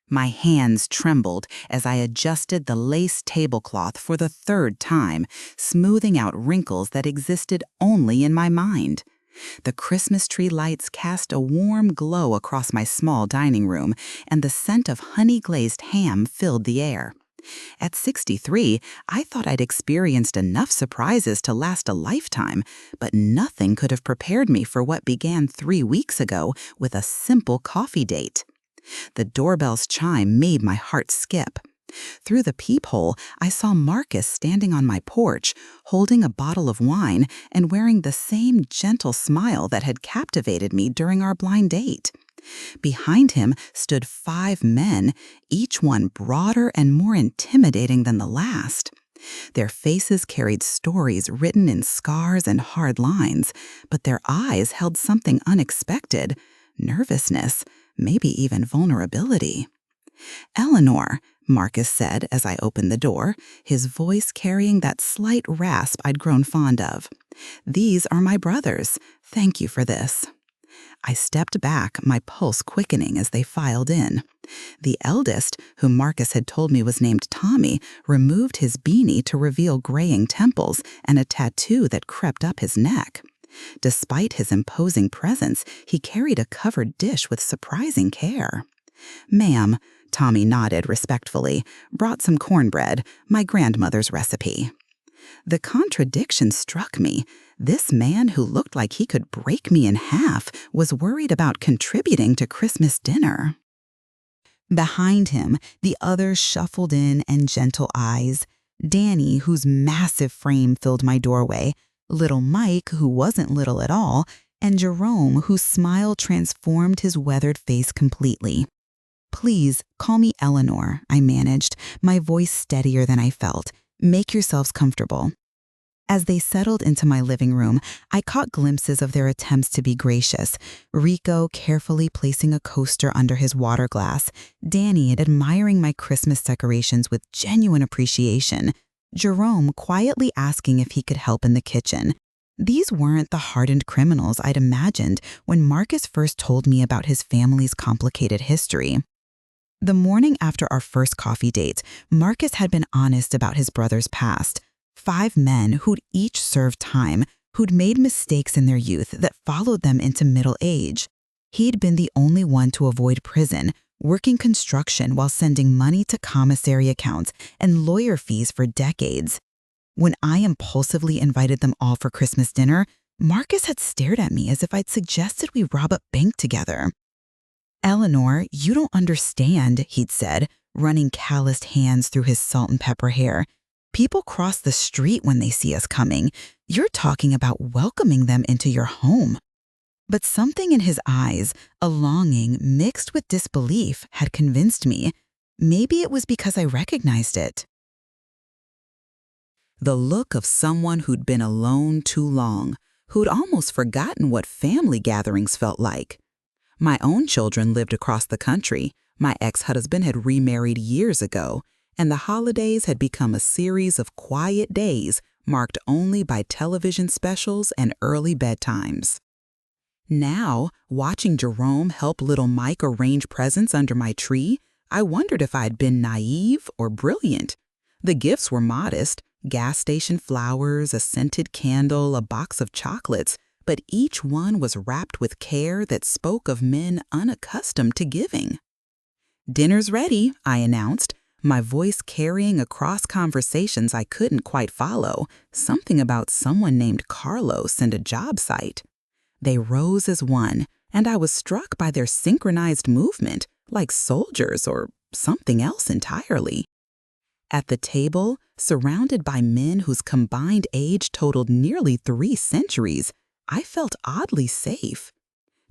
My hands trembled as I adjusted the lace tablecloth for the third time, smoothing out wrinkles that existed only in my mind. The Christmas tree lights cast a warm glow across my small dining room, and the scent of honey-glazed ham filled the air. At 63, I thought I'd experienced enough surprises to last a lifetime, but nothing could have prepared me for what began 3 weeks ago with a simple coffee date. The doorbell's chime made my heart skip. Through the peephole, I saw Marcus standing on my porch, holding a bottle of wine and wearing the same gentle smile that had captivated me during our blind date. Behind him stood 5 men, each one broader and more intimidating than the last. Their faces carried stories written in scars and hard lines, but their eyes held something unexpected: nervousness, maybe even vulnerability. "Eleanor," Marcus said as I opened the door, his voice carrying that slight rasp I'd grown fond of. "These are my brothers. Thank you for this." I stepped back, my pulse quickening as they filed in. The eldest, whom Marcus had told me was named Tommy, removed his beanie to reveal graying temples and a tattoo that crept up his neck. Despite his imposing presence, he carried a covered dish with surprising care. "Ma'am," Tommy nodded respectfully, "brought some cornbread, my grandmother's recipe." The contradiction struck me. This man who looked like he could break me in half was worried about contributing to Christmas dinner. Behind him, the others shuffled in and gentle eyes. Danny, whose massive frame filled my doorway, little Mike, who wasn't little at all, and Jerome, whose smile transformed his weathered face completely. "Please, call me Eleanor," I managed, my voice steadier than I felt. "Make yourselves comfortable." As they settled into my living room, I caught glimpses of their attempts to be gracious. Rico carefully placing a coaster under his water glass, Danny admiring my Christmas decorations with genuine appreciation, Jerome quietly asking if he could help in the kitchen. These weren't the hardened criminals I'd imagined when Marcus first told me about his family's complicated history. The morning after our first coffee date, Marcus had been honest about his brother's past. 5 men who'd each served time, who'd made mistakes in their youth that followed them into middle age. He'd been the only one to avoid prison, working construction while sending money to commissary accounts and lawyer fees for decades. When I impulsively invited them all for Christmas dinner, Marcus had stared at me as if I'd suggested we rob a bank together. "Eleanor, you don't understand," he'd said, running calloused hands through his salt and pepper hair. "People cross the street when they see us coming. You're talking about welcoming them into your home." But something in his eyes, a longing mixed with disbelief, had convinced me. Maybe it was because I recognized it. The look of someone who'd been alone too long, who'd almost forgotten what family gatherings felt like. My own children lived across the country. My ex-husband had remarried years ago, and the holidays had become a series of quiet days marked only by television specials and early bedtimes. Now, watching Jerome help little Mike arrange presents under my tree, I wondered if I'd been naive or brilliant. The gifts were modest: gas station flowers, a scented candle, a box of chocolates, but each one was wrapped with care that spoke of men unaccustomed to giving. "Dinner's ready," I announced, my voice carrying across conversations I couldn't quite follow, something about someone named Carlos and a job site. They rose as one, and I was struck by their synchronized movement, like soldiers or something else entirely. At the table, surrounded by men whose combined age totaled nearly 3 centuries, I felt oddly safe.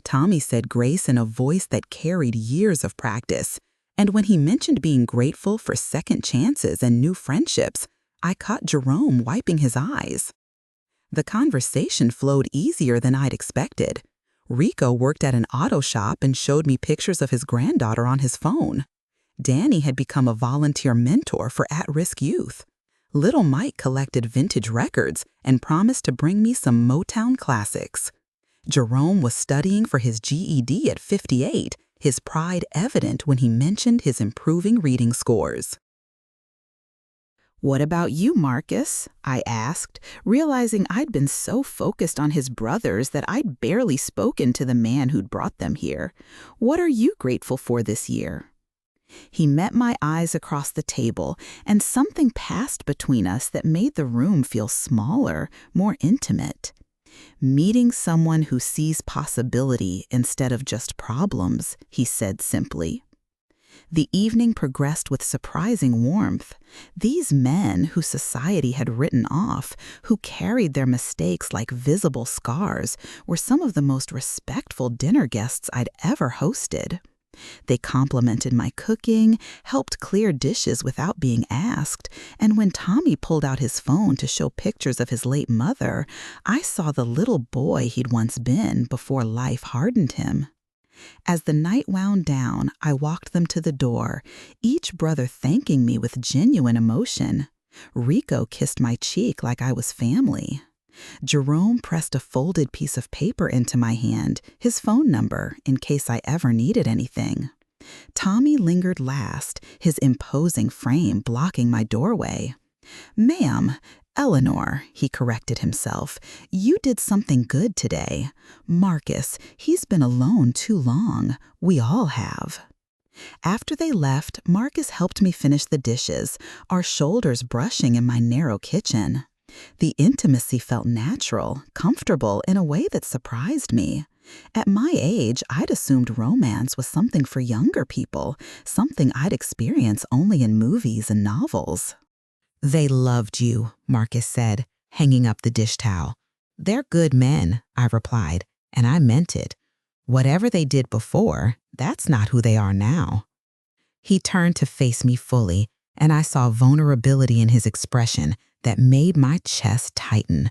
Tommy said grace in a voice that carried years of practice, and when he mentioned being grateful for second chances and new friendships, I caught Jerome wiping his eyes. The conversation flowed easier than I'd expected. Rico worked at an auto shop and showed me pictures of his granddaughter on his phone. Danny had become a volunteer mentor for at-risk youth. Little Mike collected vintage records and promised to bring me some Motown classics. Jerome was studying for his GED at 58, his pride evident when he mentioned his improving reading scores. "What about you, Marcus?" I asked, realizing I'd been so focused on his brothers that I'd barely spoken to the man who'd brought them here. "What are you grateful for this year?" He met my eyes across the table, and something passed between us that made the room feel smaller, more intimate. "Meeting someone who sees possibility instead of just problems," he said simply. The evening progressed with surprising warmth. These men who society had written off, who carried their mistakes like visible scars, were some of the most respectful dinner guests I'd ever hosted. They complimented my cooking, helped clear dishes without being asked, and when Tommy pulled out his phone to show pictures of his late mother, I saw the little boy he'd once been before life hardened him. As the night wound down, I walked them to the door, each brother thanking me with genuine emotion. Rico kissed my cheek like I was family. Jerome pressed a folded piece of paper into my hand, his phone number, in case I ever needed anything. Tommy lingered last, his imposing frame blocking my doorway. "Ma'am, Eleanor," he corrected himself, "you did something good today. Marcus, he's been alone too long. We all have." After they left, Marcus helped me finish the dishes, our shoulders brushing in my narrow kitchen. The intimacy felt natural, comfortable in a way that surprised me. At my age, I'd assumed romance was something for younger people, something I'd experience only in movies and novels. "They loved you," Marcus said, hanging up the dish towel. "They're good men," I replied, and I meant it. Whatever they did before, that's not who they are now. He turned to face me fully, and I saw vulnerability in his expression that made my chest tighten.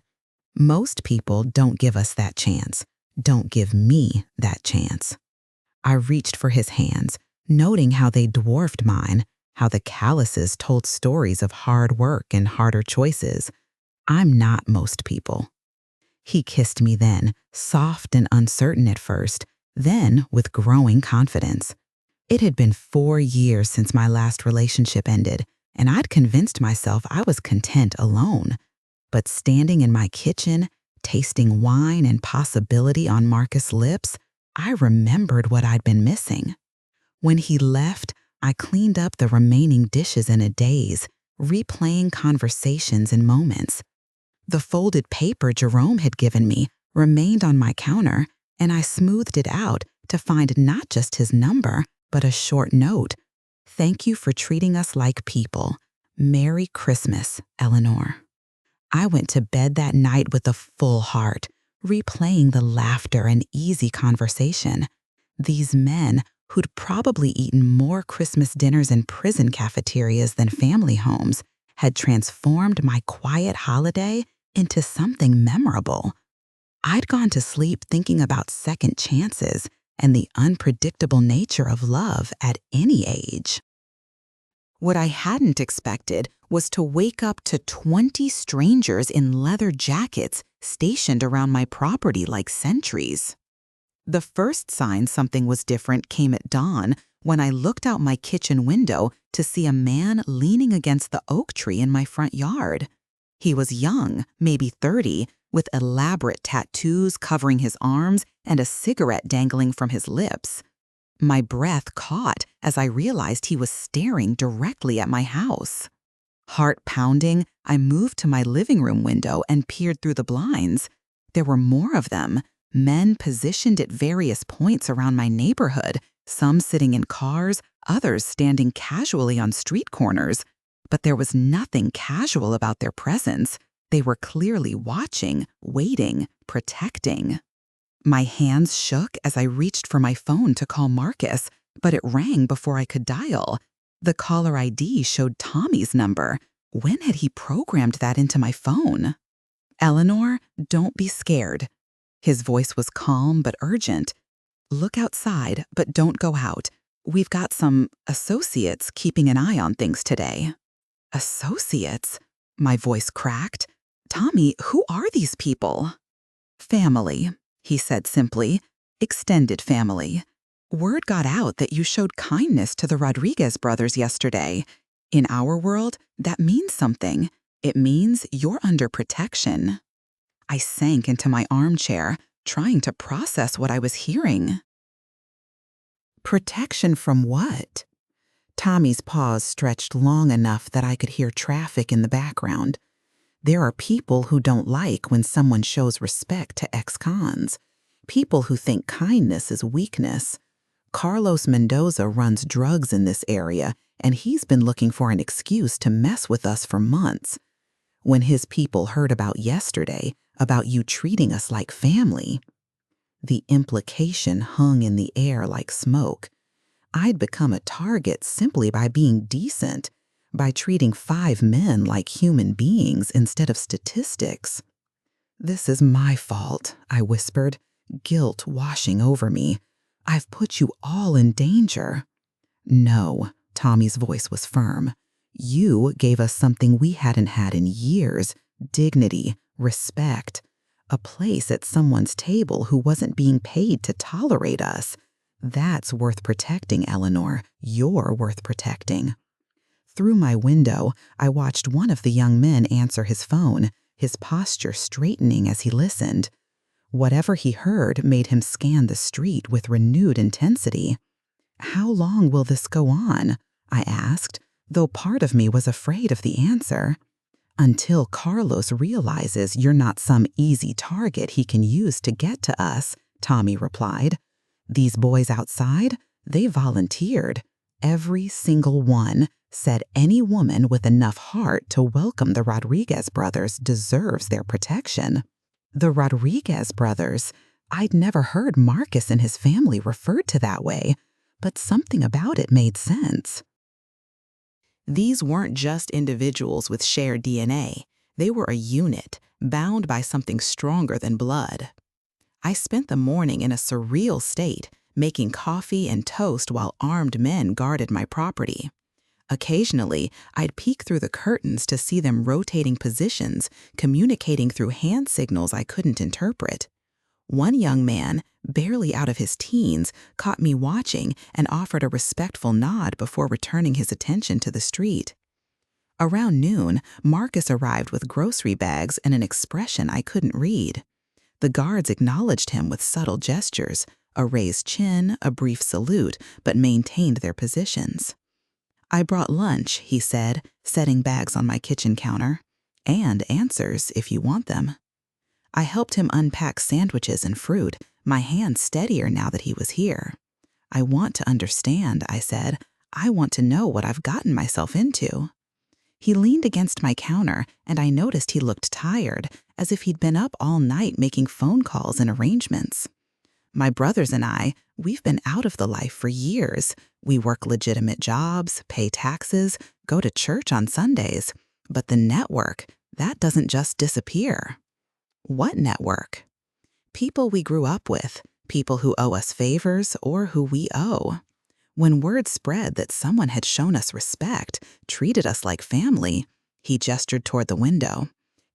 Most people don't give us that chance, don't give me that chance. I reached for his hands, noting how they dwarfed mine, how the calluses told stories of hard work and harder choices. I'm not most people. He kissed me then, soft and uncertain at first, then with growing confidence. It had been 4 years since my last relationship ended, and I'd convinced myself I was content alone. But standing in my kitchen, tasting wine and possibility on Marcus' lips, I remembered what I'd been missing. When he left, I cleaned up the remaining dishes in a daze, replaying conversations and moments. The folded paper Jerome had given me remained on my counter, and I smoothed it out to find not just his number, but a short note. "Thank you for treating us like people. Merry Christmas, Eleanor." I went to bed that night with a full heart, replaying the laughter and easy conversation. These men, who'd probably eaten more Christmas dinners in prison cafeterias than family homes, had transformed my quiet holiday into something memorable. I'd gone to sleep thinking about second chances and the unpredictable nature of love at any age. What I hadn't expected was to wake up to 20 strangers in leather jackets stationed around my property like sentries. The first sign something was different came at dawn when I looked out my kitchen window to see a man leaning against the oak tree in my front yard. He was young, maybe 30, with elaborate tattoos covering his arms and a cigarette dangling from his lips. My breath caught as I realized he was staring directly at my house. Heart pounding, I moved to my living room window and peered through the blinds. There were more of them, men positioned at various points around my neighborhood, some sitting in cars, others standing casually on street corners. But there was nothing casual about their presence. They were clearly watching, waiting, protecting. My hands shook as I reached for my phone to call Marcus, but it rang before I could dial. The caller ID showed Tommy's number. When had he programmed that into my phone? "Eleanor, don't be scared." His voice was calm but urgent. "Look outside, but don't go out. We've got some associates keeping an eye on things today." "Associates?" My voice cracked. "Tommy, who are these people?" "Family," he said simply. "Extended family. Word got out that you showed kindness to the Rodriguez brothers yesterday. In our world, that means something. It means you're under protection. I sank into my armchair, trying to process what I was hearing. Protection from what? Tommy's pause stretched long enough that I could hear traffic in the background. There are people who don't like when someone shows respect to ex-cons. People who think kindness is weakness. Carlos Mendoza runs drugs in this area, and he's been looking for an excuse to mess with us for months. When his people heard about yesterday, about you treating us like family, the implication hung in the air like smoke. I'd become a target simply by being decent, by treating 5 men like human beings instead of statistics. "This is my fault," I whispered, guilt washing over me. "I've put you all in danger." "No," Tommy's voice was firm. "You gave us something we hadn't had in years: dignity, respect, a place at someone's table who wasn't being paid to tolerate us. That's worth protecting, Eleanor. You're worth protecting." Through my window, I watched one of the young men answer his phone, his posture straightening as he listened. Whatever he heard made him scan the street with renewed intensity. "How long will this go on?" I asked, though part of me was afraid of the answer. "Until Carlos realizes you're not some easy target he can use to get to us," Tommy replied. "These boys outside, they volunteered. Every single one said any woman with enough heart to welcome the Rodriguez brothers deserves their protection." The Rodriguez brothers? I'd never heard Marcus and his family referred to that way, but something about it made sense. These weren't just individuals with shared DNA. They were a unit, bound by something stronger than blood. I spent the morning in a surreal state, making coffee and toast while armed men guarded my property. Occasionally, I'd peek through the curtains to see them rotating positions, communicating through hand signals I couldn't interpret. One young man, barely out of his teens, caught me watching and offered a respectful nod before returning his attention to the street. Around noon, Marcus arrived with grocery bags and an expression I couldn't read. The guards acknowledged him with subtle gestures, a raised chin, a brief salute, but maintained their positions. "I brought lunch," he said, setting bags on my kitchen counter. "And answers, if you want them." I helped him unpack sandwiches and fruit, my hand steadier now that he was here. "I want to understand," I said. "I want to know what I've gotten myself into." He leaned against my counter, and I noticed he looked tired, as if he'd been up all night making phone calls and arrangements. "My brothers and we've been out of the life for years. We work legitimate jobs, pay taxes, go to church on Sundays. But the network, that doesn't just disappear." "What network?" "People we grew up with, people who owe us favors or who we owe. When word spread that someone had shown us respect, treated us like family," he gestured toward the window,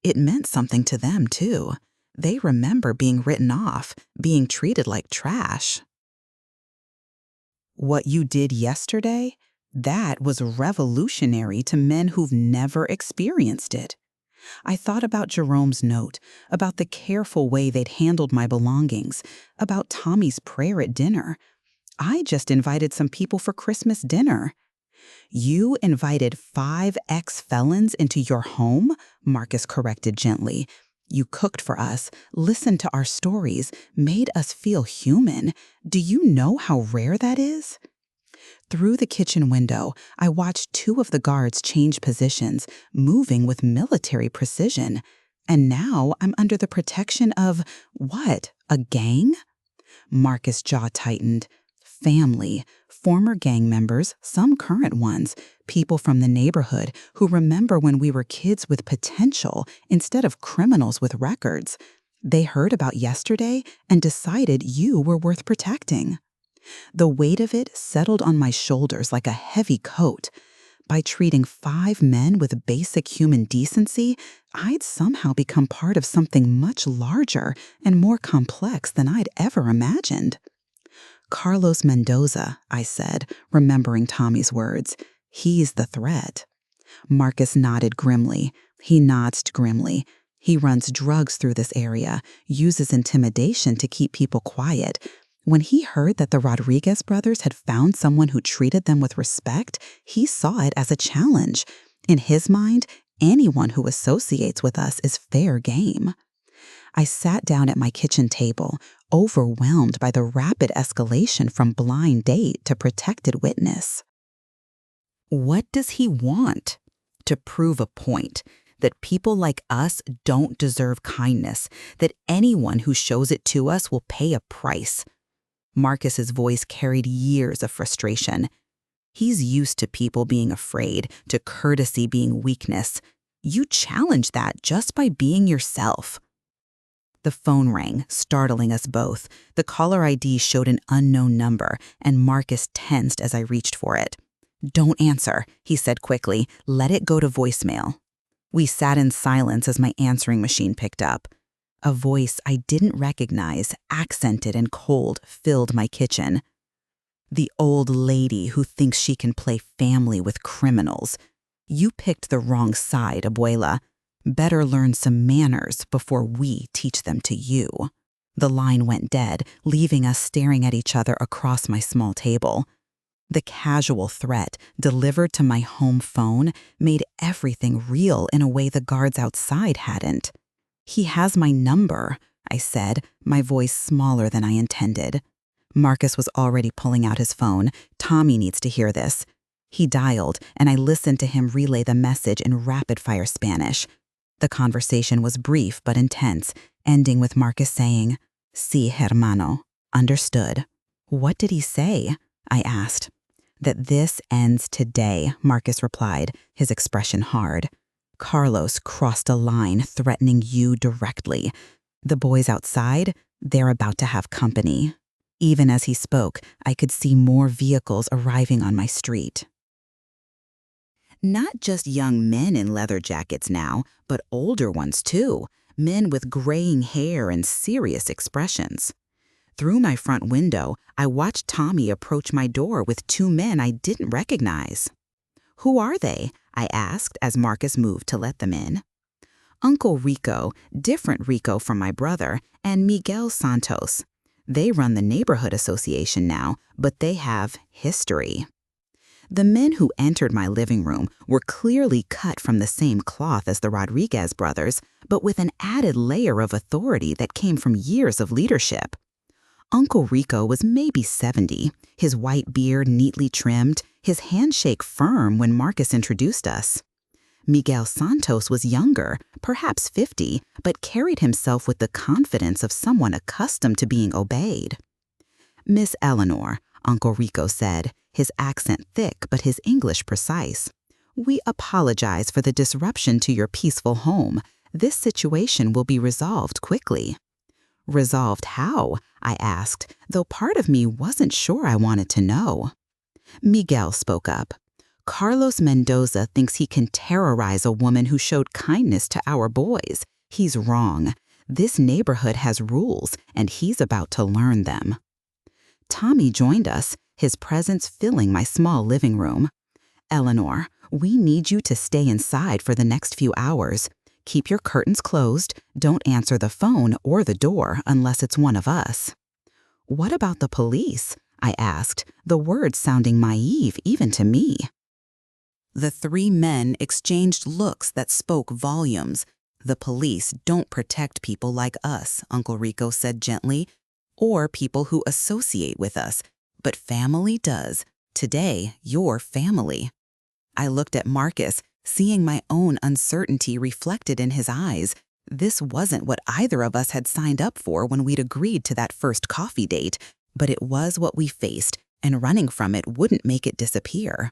"it meant something to them, too. They remember being written off, being treated like trash." What you did yesterday? That was revolutionary to men who've never experienced it. I thought about Jerome's note, about the careful way they'd handled my belongings, about Tommy's prayer at dinner. I just invited some people for Christmas dinner. "You invited 5 ex-felons into your home?" Marcus corrected gently. "You cooked for us, listened to our stories, made us feel human. Do you know how rare that is?" Through the kitchen window, I watched 2 of the guards change positions, moving with military precision. And now I'm under the protection of, what, a gang? Marcus' jaw tightened. Family, former gang members, some current ones, people from the neighborhood who remember when we were kids with potential instead of criminals with records. They heard about yesterday and decided you were worth protecting. The weight of it settled on my shoulders like a heavy coat. By treating 5 men with basic human decency, I'd somehow become part of something much larger and more complex than I'd ever imagined. Carlos Mendoza, I said, remembering Tommy's words. He's the threat. Marcus nodded grimly. He nods grimly. He runs drugs through this area, uses intimidation to keep people quiet. When he heard that the Rodriguez brothers had found someone who treated them with respect, he saw it as a challenge. In his mind, anyone who associates with us is fair game. I sat down at my kitchen table, overwhelmed by the rapid escalation from blind date to protected witness. What does he want? To prove a point that people like us don't deserve kindness, that anyone who shows it to us will pay a price. Marcus's voice carried years of frustration. He's used to people being afraid, to courtesy being weakness. You challenge that just by being yourself. The phone rang, startling us both. The caller ID showed an unknown number, and Marcus tensed as I reached for it. "Don't answer," he said quickly. "Let it go to voicemail." We sat in silence as my answering machine picked up. A voice I didn't recognize, accented and cold, filled my kitchen. "The old lady who thinks she can play family with criminals. You picked the wrong side, Abuela. Better learn some manners before we teach them to you." The line went dead, leaving us staring at each other across my small table. The casual threat, delivered to my home phone, made everything real in a way the guards outside hadn't. "He has my number," I said, my voice smaller than I intended. Marcus was already pulling out his phone. "Tommy needs to hear this." He dialed, and I listened to him relay the message in rapid-fire Spanish. The conversation was brief but intense, ending with Marcus saying, "Sí, hermano." Understood. "What did he say?" I asked. "That this ends today," Marcus replied, his expression hard. "Carlos crossed a line threatening you directly. The boys outside, they're about to have company." Even as he spoke, I could see more vehicles arriving on my street. Not just young men in leather jackets now, but older ones too, men with graying hair and serious expressions. Through my front window, I watched Tommy approach my door with two men I didn't recognize. "Who are they?" I asked as Marcus moved to let them in. "Uncle Rico, different Rico from my brother, and Miguel Santos. They run the neighborhood association now, but they have history." The men who entered my living room were clearly cut from the same cloth as the Rodriguez brothers, but with an added layer of authority that came from years of leadership. Uncle Rico was maybe 70, his white beard neatly trimmed, his handshake firm when Marcus introduced us. Miguel Santos was younger, perhaps 50, but carried himself with the confidence of someone accustomed to being obeyed. "Miss Eleanor," Uncle Rico said, his accent thick but his English precise. "We apologize for the disruption to your peaceful home. This situation will be resolved quickly." "Resolved how?" I asked, though part of me wasn't sure I wanted to know. Miguel spoke up. "Carlos Mendoza thinks he can terrorize a woman who showed kindness to our boys. He's wrong. This neighborhood has rules, and he's about to learn them." Tommy joined us, his presence filling my small living room. "Eleanor, we need you to stay inside for the next few hours. Keep your curtains closed, don't answer the phone or the door unless it's one of us." "What about the police?" I asked, the words sounding naive even to me. The three men exchanged looks that spoke volumes. "The police don't protect people like us," Uncle Rico said gently, "or people who associate with us. But family does. Today, you're family." I looked at Marcus, seeing my own uncertainty reflected in his eyes. This wasn't what either of us had signed up for when we'd agreed to that first coffee date, but it was what we faced, and running from it wouldn't make it disappear.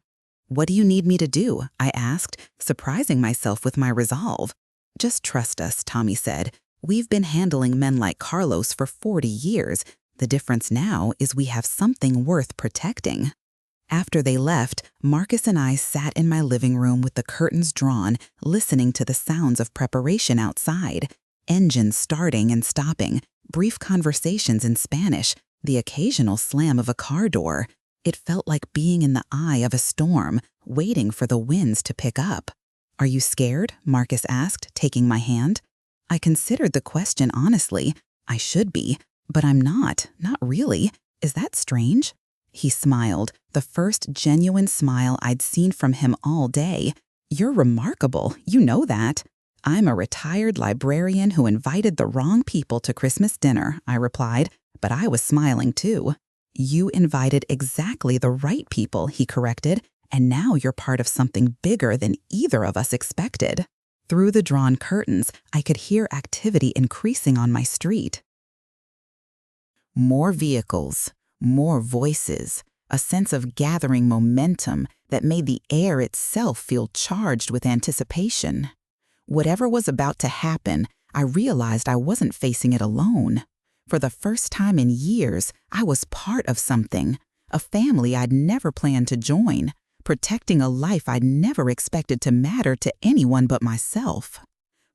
"What do you need me to do?" I asked, surprising myself with my resolve. "Just trust us," Tommy said. "We've been handling men like Carlos for 40 years. The difference now is we have something worth protecting." After they left, Marcus and I sat in my living room with the curtains drawn, listening to the sounds of preparation outside. Engines starting and stopping, brief conversations in Spanish, The occasional slam of a car door. It felt like being in the eye of a storm, waiting for the winds to pick up. "Are you scared?" Marcus asked, taking my hand. I considered the question honestly. I should be, but I'm not really. Is that strange? He smiled, the first genuine smile I'd seen from him all day. "You're remarkable, you know that." "I'm a retired librarian who invited the wrong people to Christmas dinner," I replied, but I was smiling too. "You invited exactly the right people," he corrected, "and now you're part of something bigger than either of us expected." Through the drawn curtains, I could hear activity increasing on my street. More vehicles, more voices, a sense of gathering momentum that made the air itself feel charged with anticipation. Whatever was about to happen, I realized I wasn't facing it alone. For the first time in years, I was part of something, a family I'd never planned to join, protecting a life I'd never expected to matter to anyone but myself.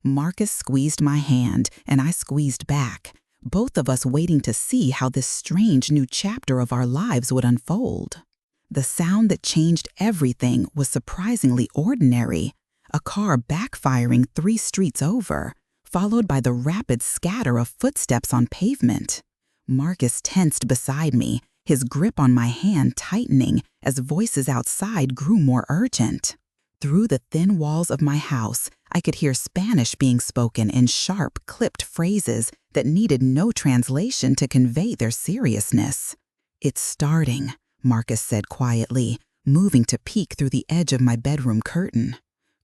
Marcus squeezed my hand, and I squeezed back, both of us waiting to see how this strange new chapter of our lives would unfold. The sound that changed everything was surprisingly ordinary, a car backfiring 3 streets over, followed by the rapid scatter of footsteps on pavement. Marcus tensed beside me, his grip on my hand tightening as voices outside grew more urgent. Through the thin walls of my house, I could hear Spanish being spoken in sharp, clipped phrases that needed no translation to convey their seriousness. "It's starting," Marcus said quietly, moving to peek through the edge of my bedroom curtain.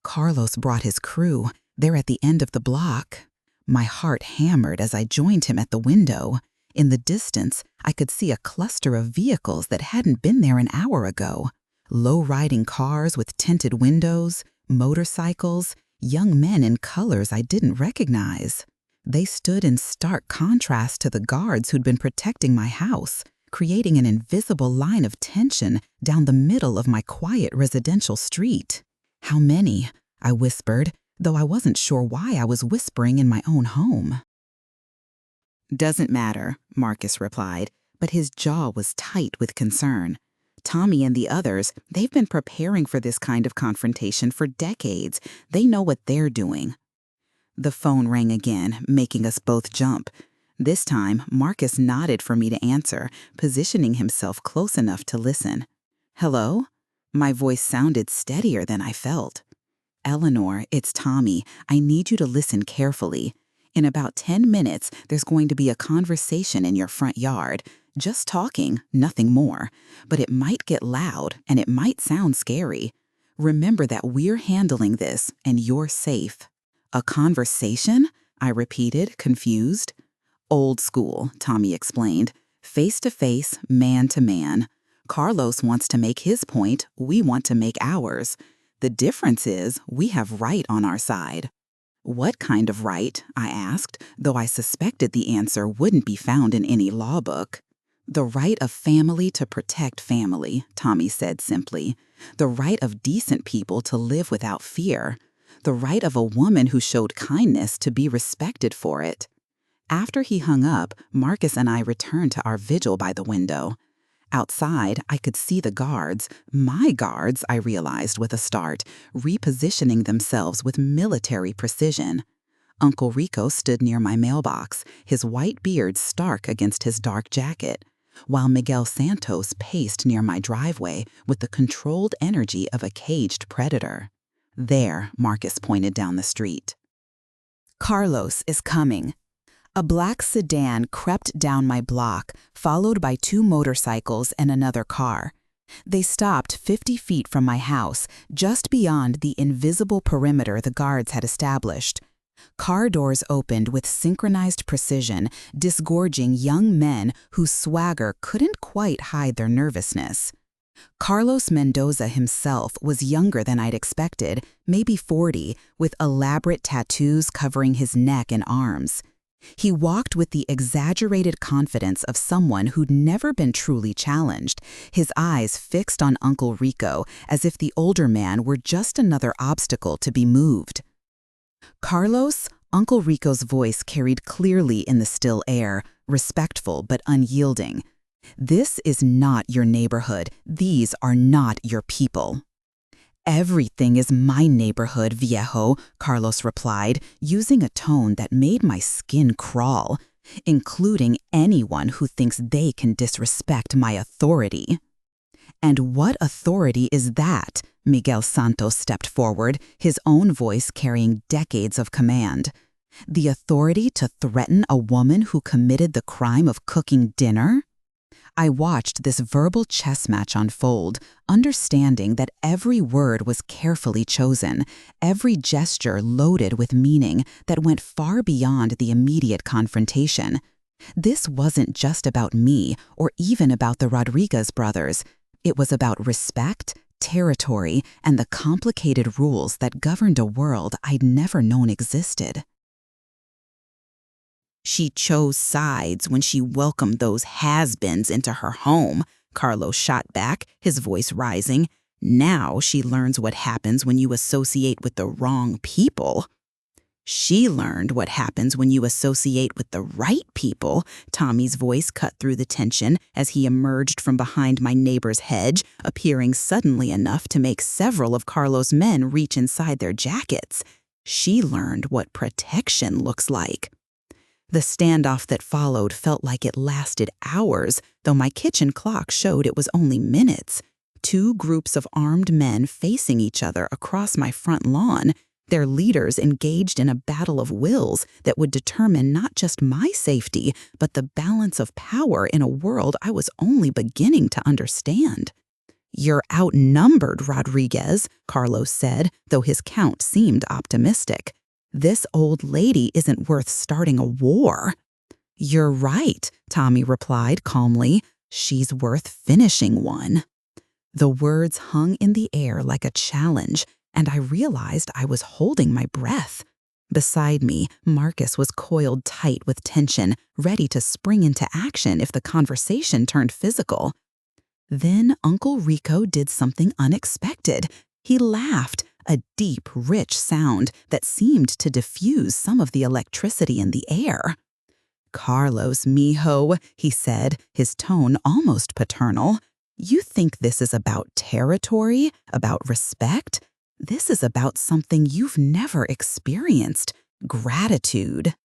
"Carlos brought his crew. They're at the end of the block." My heart hammered as I joined him at the window. In the distance, I could see a cluster of vehicles that hadn't been there an hour ago. Low-riding cars with tinted windows, motorcycles, young men in colors I didn't recognize. They stood in stark contrast to the guards who'd been protecting my house, creating an invisible line of tension down the middle of my quiet residential street. "How many?" I whispered, though I wasn't sure why I was whispering in my own home. "Doesn't matter," Marcus replied, but his jaw was tight with concern. "Tommy and the others, they've been preparing for this kind of confrontation for decades. They know what they're doing." The phone rang again, making us both jump. This time, Marcus nodded for me to answer, positioning himself close enough to listen. "Hello?" My voice sounded steadier than I felt. "Eleanor, it's Tommy. I need you to listen carefully. In about 10 minutes, there's going to be a conversation in your front yard. Just talking, nothing more. But it might get loud, and it might sound scary. Remember that we're handling this, and you're safe." "A conversation?" I repeated, confused. "Old school," Tommy explained. "Face to face, man to man. Carlos wants to make his point, we want to make ours. The difference is we have right on our side." "What kind of right?" I asked, though I suspected the answer wouldn't be found in any law book. "The right of family to protect family," Tommy said simply. "The right of decent people to live without fear. The right of a woman who showed kindness to be respected for it." After he hung up, Marcus and I returned to our vigil by the window. Outside, I could see the guards, my guards, I realized with a start, repositioning themselves with military precision. Uncle Rico stood near my mailbox, his white beard stark against his dark jacket, while Miguel Santos paced near my driveway with the controlled energy of a caged predator. "There," Marcus pointed down the street. "Carlos is coming." A black sedan crept down my block, followed by 2 motorcycles and another car. They stopped 50 feet from my house, just beyond the invisible perimeter the guards had established. Car doors opened with synchronized precision, disgorging young men whose swagger couldn't quite hide their nervousness. Carlos Mendoza himself was younger than I'd expected, maybe 40, with elaborate tattoos covering his neck and arms. He walked with the exaggerated confidence of someone who'd never been truly challenged, his eyes fixed on Uncle Rico as if the older man were just another obstacle to be moved. "Carlos," Uncle Rico's voice carried clearly in the still air, respectful but unyielding. "This is not your neighborhood. These are not your people." "Everything is my neighborhood, viejo," Carlos replied, using a tone that made my skin crawl, "including anyone who thinks they can disrespect my authority." "And what authority is that?" Miguel Santos stepped forward, his own voice carrying decades of command. "The authority to threaten a woman who committed the crime of cooking dinner?" I watched this verbal chess match unfold, understanding that every word was carefully chosen, every gesture loaded with meaning that went far beyond the immediate confrontation. This wasn't just about me or even about the Rodriguez brothers. It was about respect, territory, and the complicated rules that governed a world I'd never known existed. "She chose sides when she welcomed those has-beens into her home," Carlos shot back, his voice rising. "Now she learns what happens when you associate with the wrong people." "She learned what happens when you associate with the right people," Tommy's voice cut through the tension as he emerged from behind my neighbor's hedge, appearing suddenly enough to make several of Carlos' men reach inside their jackets. "She learned what protection looks like." The standoff that followed felt like it lasted hours, though my kitchen clock showed it was only minutes. Two groups of armed men facing each other across my front lawn, their leaders engaged in a battle of wills that would determine not just my safety, but the balance of power in a world I was only beginning to understand. "You're outnumbered, Rodriguez," Carlos said, though his count seemed optimistic. "This old lady isn't worth starting a war." "You're right," Tommy replied calmly. "She's worth finishing one." The words hung in the air like a challenge, and I realized I was holding my breath. Beside me, Marcus was coiled tight with tension, ready to spring into action if the conversation turned physical. Then Uncle Rico did something unexpected. He laughed, a deep, rich sound that seemed to diffuse some of the electricity in the air. "Carlos, mijo," he said, his tone almost paternal. "You think this is about territory, about respect? This is about something you've never experienced: gratitude."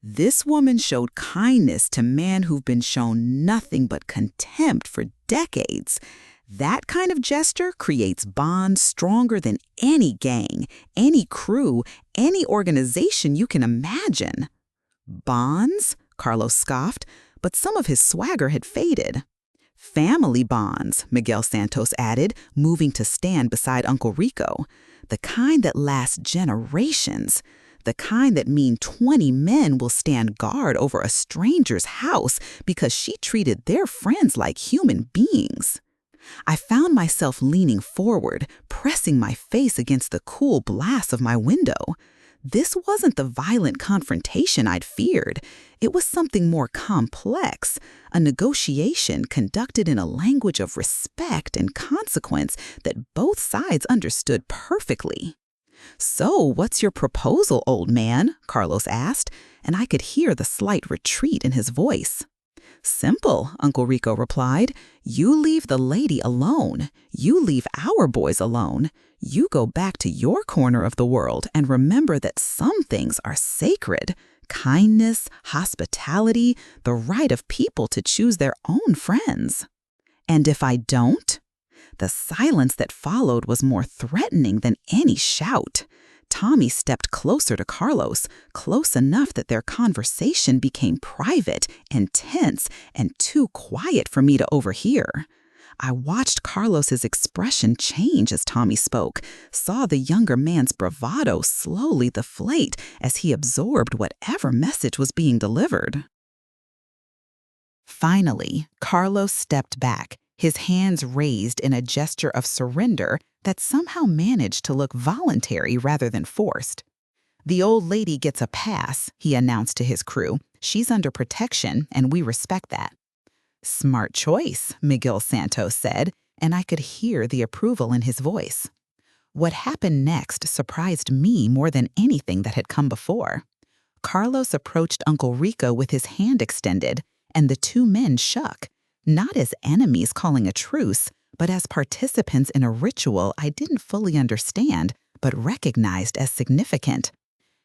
"This woman showed kindness to men who've been shown nothing but contempt for decades. That kind of gesture creates bonds stronger than any gang, any crew, any organization you can imagine." "Bonds?" Carlos scoffed, but some of his swagger had faded. "Family bonds," Miguel Santos added, moving to stand beside Uncle Rico. "The kind that last generations. The kind that mean 20 men will stand guard over a stranger's house because she treated their friends like human beings." I found myself leaning forward, pressing my face against the cool blast of my window. This wasn't the violent confrontation I'd feared. It was something more complex, a negotiation conducted in a language of respect and consequence that both sides understood perfectly. "So, what's your proposal, old man?" Carlos asked, and I could hear the slight retreat in his voice. "Simple," Uncle Rico replied. "You leave the lady alone. You leave our boys alone. You go back to your corner of the world and remember that some things are sacred: kindness, hospitality, the right of people to choose their own friends." "And if I don't?" The silence that followed was more threatening than any shout. Tommy stepped closer to Carlos, close enough that their conversation became private and tense and too quiet for me to overhear. I watched Carlos's expression change as Tommy spoke, saw the younger man's bravado slowly deflate as he absorbed whatever message was being delivered. Finally, Carlos stepped back, his hands raised in a gesture of surrender that somehow managed to look voluntary rather than forced. "The old lady gets a pass," he announced to his crew. "She's under protection, and we respect that." "Smart choice," Miguel Santos said, and I could hear the approval in his voice. What happened next surprised me more than anything that had come before. Carlos approached Uncle Rico with his hand extended, and the two men shook, not as enemies calling a truce, but as participants in a ritual I didn't fully understand, but recognized as significant.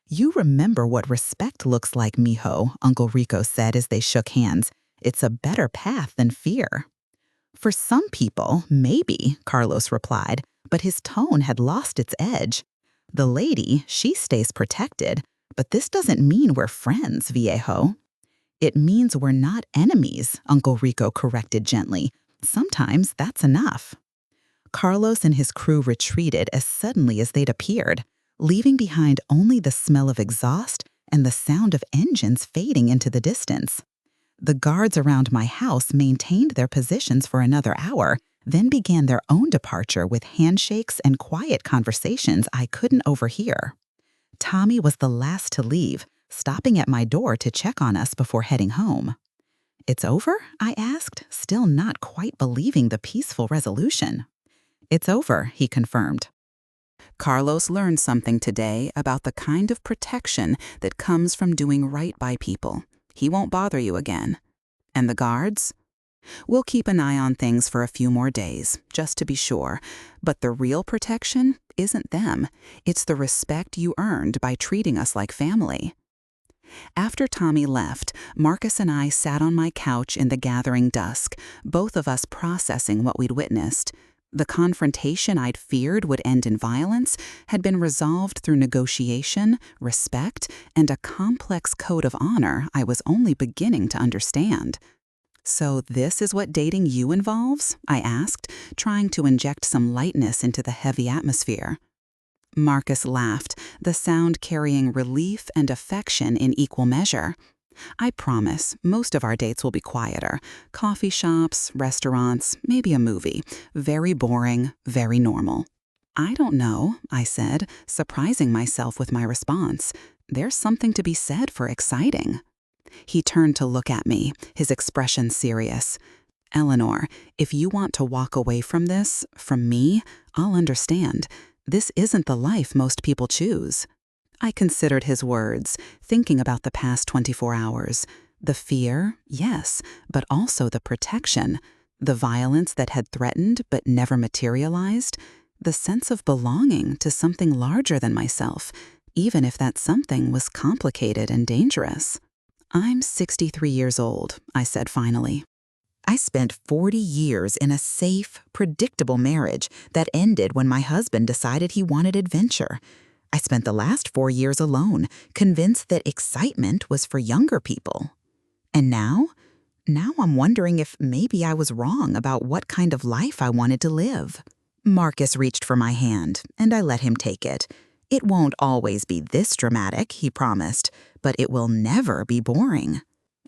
"You remember what respect looks like, mijo," Uncle Rico said as they shook hands. "It's a better path than fear." "For some people, maybe," Carlos replied, but his tone had lost its edge. "The lady, she stays protected, but this doesn't mean we're friends, viejo." "It means we're not enemies," Uncle Rico corrected gently. "Sometimes that's enough." Carlos and his crew retreated as suddenly as they'd appeared, leaving behind only the smell of exhaust and the sound of engines fading into the distance. The guards around my house maintained their positions for another hour, then began their own departure with handshakes and quiet conversations I couldn't overhear. Tommy was the last to leave, stopping at my door to check on us before heading home. "It's over?" I asked, still not quite believing the peaceful resolution. "It's over," he confirmed. Carlos learned something today about the kind of protection that comes from doing right by people. He won't bother you again. And the guards? We'll keep an eye on things for a few more days, just to be sure. But the real protection isn't them. It's the respect you earned by treating us like family. After Tommy left, Marcus and I sat on my couch in the gathering dusk, both of us processing what we'd witnessed. The confrontation I'd feared would end in violence had been resolved through negotiation, respect, and a complex code of honor I was only beginning to understand. "So this is what dating you involves?" I asked, trying to inject some lightness into the heavy atmosphere. Marcus laughed, the sound carrying relief and affection in equal measure. "I promise, most of our dates will be quieter. Coffee shops, restaurants, maybe a movie. Very boring, very normal." "I don't know," I said, surprising myself with my response. "There's something to be said for exciting." He turned to look at me, his expression serious. "Eleanor, if you want to walk away from this, from me, I'll understand. This isn't the life most people choose." I considered his words, thinking about the past 24 hours. The fear, yes, but also the protection. The violence that had threatened but never materialized. The sense of belonging to something larger than myself, even if that something was complicated and dangerous. "I'm 63 years old," I said finally. I spent 40 years in a safe, predictable marriage that ended when my husband decided he wanted adventure. I spent the last 4 years alone, convinced that excitement was for younger people. And now I'm wondering if maybe I was wrong about what kind of life I wanted to live. Marcus reached for my hand, and I let him take it. "It won't always be this dramatic," he promised, "but it will never be boring."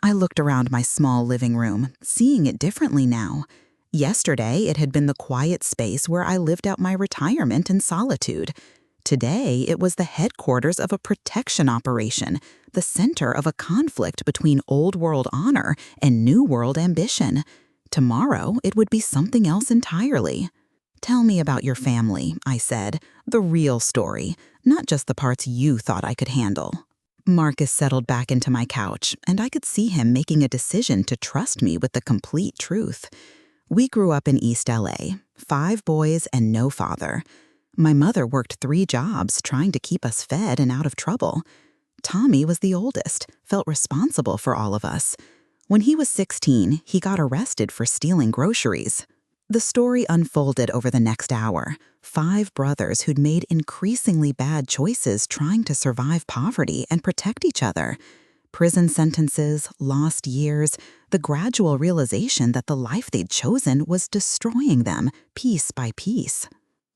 I looked around my small living room, seeing it differently now. Yesterday, it had been the quiet space where I lived out my retirement in solitude. Today, it was the headquarters of a protection operation, the center of a conflict between old-world honor and new-world ambition. Tomorrow, it would be something else entirely. "Tell me about your family," I said, "the real story, not just the parts you thought I could handle." Marcus settled back into my couch, and I could see him making a decision to trust me with the complete truth. We grew up in East LA, 5 boys and no father. My mother worked 3 jobs trying to keep us fed and out of trouble. Tommy was the oldest, felt responsible for all of us. When he was 16, he got arrested for stealing groceries. The story unfolded over the next hour. 5 brothers who'd made increasingly bad choices trying to survive poverty and protect each other. Prison sentences, lost years, the gradual realization that the life they'd chosen was destroying them, piece by piece.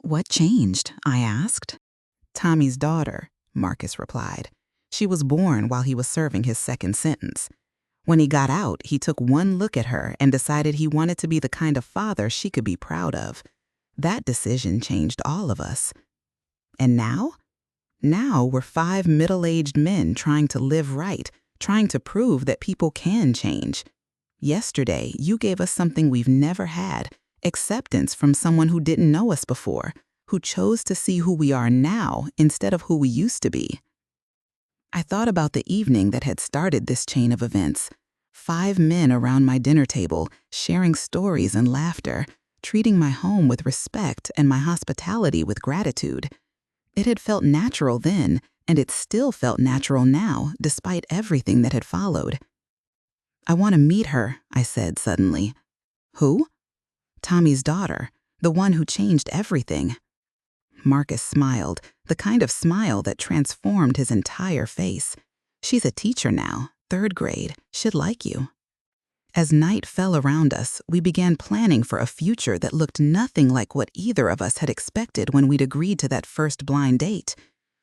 "What changed?" I asked. "Tommy's daughter," Marcus replied. "She was born while he was serving his second sentence. When he got out, he took one look at her and decided he wanted to be the kind of father she could be proud of. That decision changed all of us. And now? Now we're 5 middle-aged men trying to live right, trying to prove that people can change. Yesterday, you gave us something we've never had, acceptance from someone who didn't know us before, who chose to see who we are now instead of who we used to be." I thought about the evening that had started this chain of events. 5 men around my dinner table, sharing stories and laughter, treating my home with respect and my hospitality with gratitude. It had felt natural then, and it still felt natural now, despite everything that had followed. "I want to meet her," I said suddenly. "Who?" "Tommy's daughter, the one who changed everything." Marcus smiled, the kind of smile that transformed his entire face. "She's a teacher now, 3rd grade. She'd like you." As night fell around us, we began planning for a future that looked nothing like what either of us had expected when we'd agreed to that first blind date.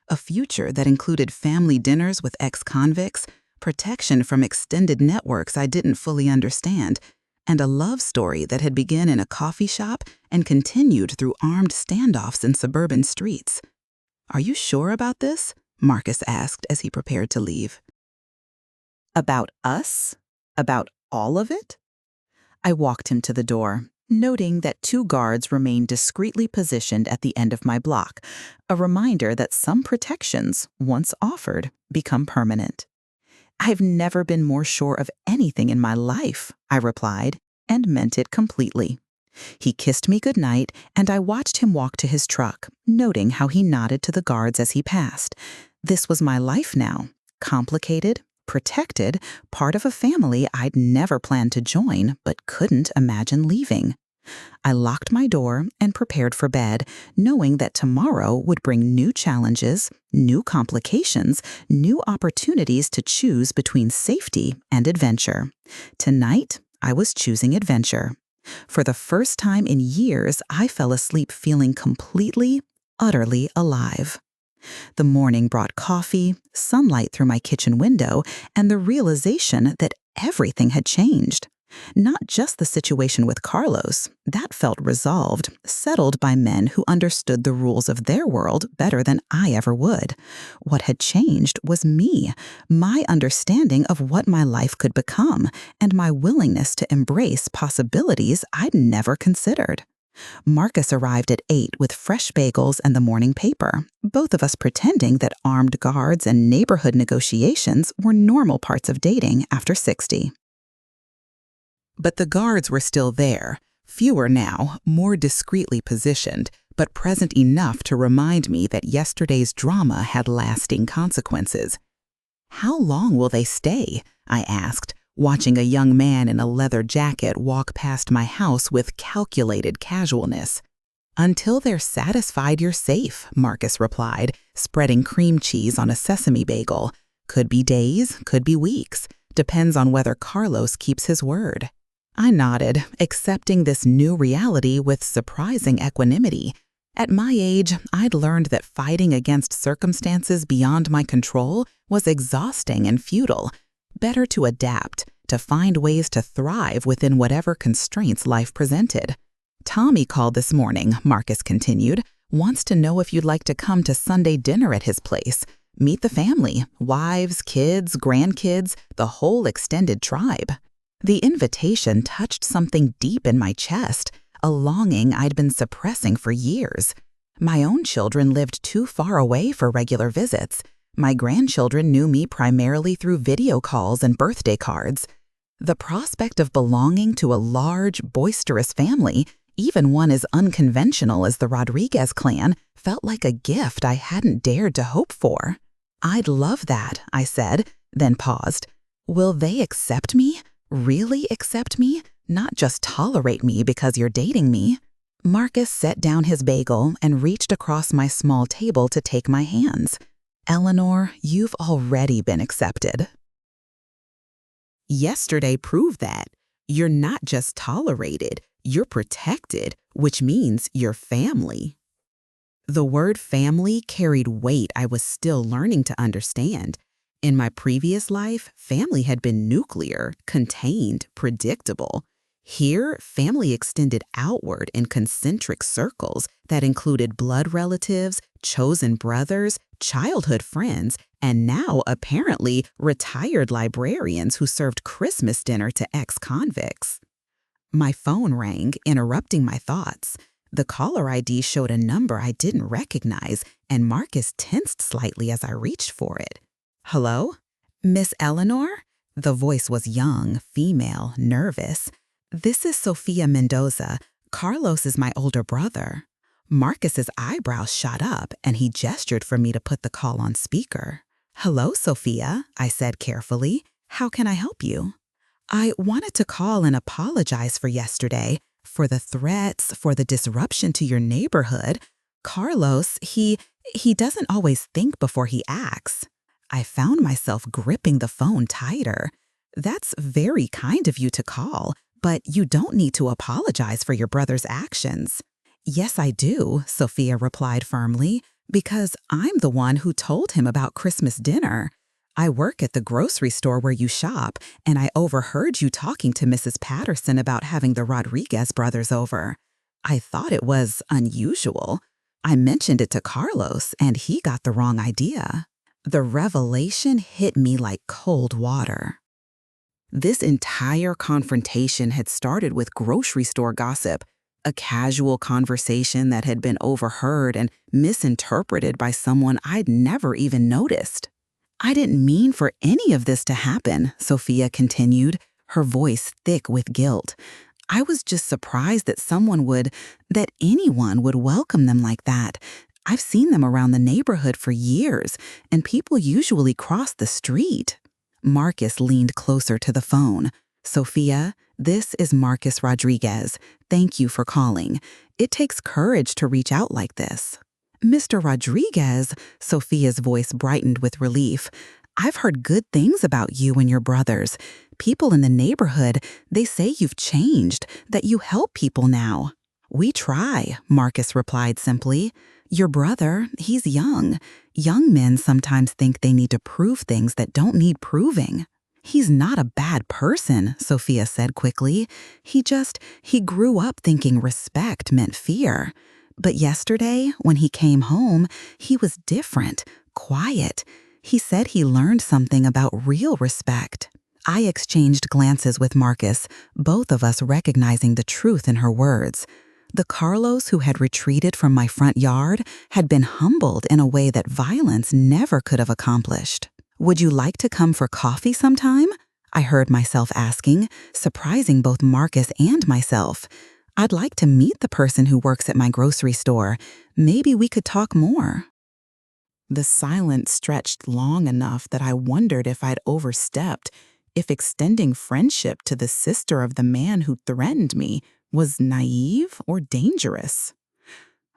A future that included family dinners with ex-convicts, protection from extended networks I didn't fully understand, and a love story that had begun in a coffee shop and continued through armed standoffs in suburban streets. "Are you sure about this?" Marcus asked as he prepared to leave. "About us? About all of it?" I walked him to the door, noting that 2 guards remained discreetly positioned at the end of my block, a reminder that some protections, once offered, become permanent. "I've never been more sure of anything in my life," I replied, and meant it completely. He kissed me goodnight, and I watched him walk to his truck, noting how he nodded to the guards as he passed. This was my life now, complicated, protected, part of a family I'd never planned to join but couldn't imagine leaving. I locked my door and prepared for bed, knowing that tomorrow would bring new challenges, new complications, new opportunities to choose between safety and adventure. Tonight, I was choosing adventure. For the first time in years, I fell asleep feeling completely, utterly alive. The morning brought coffee, sunlight through my kitchen window, and the realization that everything had changed. Not just the situation with Carlos, that felt resolved, settled by men who understood the rules of their world better than I ever would. What had changed was me, my understanding of what my life could become, and my willingness to embrace possibilities I'd never considered. Marcus arrived at 8 with fresh bagels and the morning paper, both of us pretending that armed guards and neighborhood negotiations were normal parts of dating after 60. But the guards were still there, fewer now, more discreetly positioned, but present enough to remind me that yesterday's drama had lasting consequences. "How long will they stay?" I asked, watching a young man in a leather jacket walk past my house with calculated casualness. "Until they're satisfied you're safe," Marcus replied, spreading cream cheese on a sesame bagel. "Could be days, could be weeks. Depends on whether Carlos keeps his word." I nodded, accepting this new reality with surprising equanimity. At my age, I'd learned that fighting against circumstances beyond my control was exhausting and futile. Better to adapt, to find ways to thrive within whatever constraints life presented. "Tommy called this morning," Marcus continued. "Wants to know if you'd like to come to Sunday dinner at his place. Meet the family, wives, kids, grandkids, the whole extended tribe." The invitation touched something deep in my chest, a longing I'd been suppressing for years. My own children lived too far away for regular visits. My grandchildren knew me primarily through video calls and birthday cards. The prospect of belonging to a large, boisterous family, even one as unconventional as the Rodriguez clan, felt like a gift I hadn't dared to hope for. "I'd love that," I said, then paused. "Will they accept me? Really accept me? Not just tolerate me because you're dating me?" Marcus set down his bagel and reached across my small table to take my hands. "Eleanor, you've already been accepted." Yesterday proved that. You're not just tolerated, you're protected, which means you're family. The word family carried weight I was still learning to understand. In my previous life, family had been nuclear, contained, predictable. Here, family extended outward in concentric circles that included blood relatives, chosen brothers, childhood friends, and now, apparently, retired librarians who served Christmas dinner to ex-convicts. My phone rang, interrupting my thoughts. The caller ID showed a number I didn't recognize, and Marcus tensed slightly as I reached for it. Hello? Miss Eleanor? The voice was young, female, nervous. This is Sophia Mendoza. Carlos is my older brother. Marcus's eyebrows shot up and he gestured for me to put the call on speaker. Hello, Sophia, I said carefully. How can I help you? I wanted to call and apologize for yesterday, for the threats, for the disruption to your neighborhood. Carlos, he doesn't always think before he acts. I found myself gripping the phone tighter. That's very kind of you to call, but you don't need to apologize for your brother's actions. Yes, I do, Sophia replied firmly, because I'm the one who told him about Christmas dinner. I work at the grocery store where you shop, and I overheard you talking to Mrs. Patterson about having the Rodriguez brothers over. I thought it was unusual. I mentioned it to Carlos, and he got the wrong idea. The revelation hit me like cold water. This entire confrontation had started with grocery store gossip, a casual conversation that had been overheard and misinterpreted by someone I'd never even noticed. I didn't mean for any of this to happen, Sophia continued, her voice thick with guilt. I was just surprised that anyone would welcome them like that. I've seen them around the neighborhood for years, and people usually cross the street. Marcus leaned closer to the phone. Sophia, this is Marcus Rodriguez. Thank you for calling. It takes courage to reach out like this. Mr. Rodriguez, Sophia's voice brightened with relief. I've heard good things about you and your brothers. People in the neighborhood, they say you've changed, that you help people now. We try, Marcus replied simply. Your brother, he's young. Young men sometimes think they need to prove things that don't need proving. He's not a bad person, Sophia said quickly. He grew up thinking respect meant fear. But yesterday, when he came home, he was different, quiet. He said he learned something about real respect. I exchanged glances with Marcus, both of us recognizing the truth in her words. The Carlos who had retreated from my front yard had been humbled in a way that violence never could have accomplished. Would you like to come for coffee sometime? I heard myself asking, surprising both Marcus and myself. I'd like to meet the person who works at my grocery store. Maybe we could talk more. The silence stretched long enough that I wondered if I'd overstepped, if extending friendship to the sister of the man who threatened me was naive or dangerous.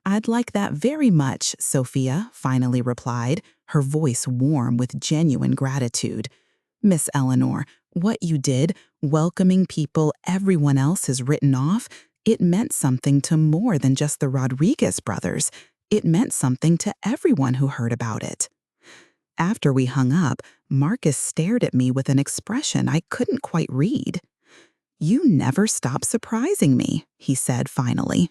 I'd like that very much, Sophia finally replied, her voice warm with genuine gratitude. Miss Eleanor, what you did, welcoming people everyone else has written off, it meant something to more than just the Rodriguez brothers. It meant something to everyone who heard about it. After we hung up, Marcus stared at me with an expression I couldn't quite read. You never stop surprising me, he said finally.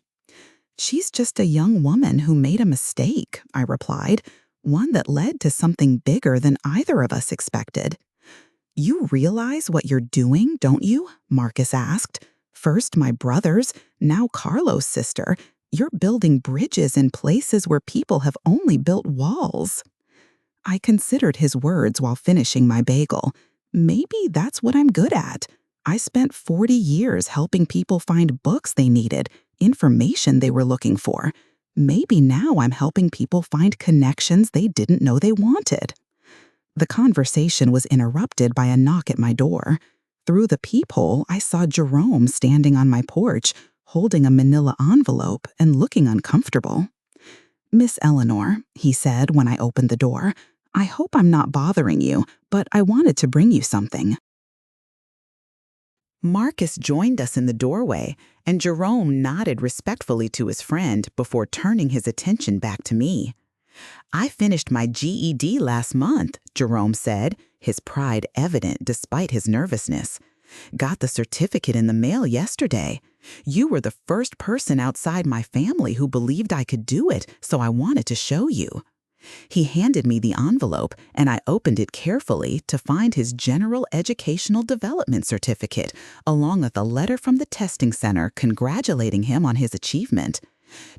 She's just a young woman who made a mistake, I replied, one that led to something bigger than either of us expected. You realize what you're doing, don't you? Marcus asked. First my brothers, now Carlos' sister. You're building bridges in places where people have only built walls. I considered his words while finishing my bagel. Maybe that's what I'm good at. I spent 40 years helping people find books they needed, information they were looking for. Maybe now I'm helping people find connections they didn't know they wanted. The conversation was interrupted by a knock at my door. Through the peephole, I saw Jerome standing on my porch, holding a manila envelope and looking uncomfortable. Miss Eleanor, he said when I opened the door, I hope I'm not bothering you, but I wanted to bring you something. Marcus joined us in the doorway, and Jerome nodded respectfully to his friend before turning his attention back to me. I finished my GED last month, Jerome said, his pride evident despite his nervousness. Got the certificate in the mail yesterday. You were the first person outside my family who believed I could do it, so I wanted to show you. He handed me the envelope, and I opened it carefully to find his General Educational Development Certificate, along with a letter from the testing center congratulating him on his achievement.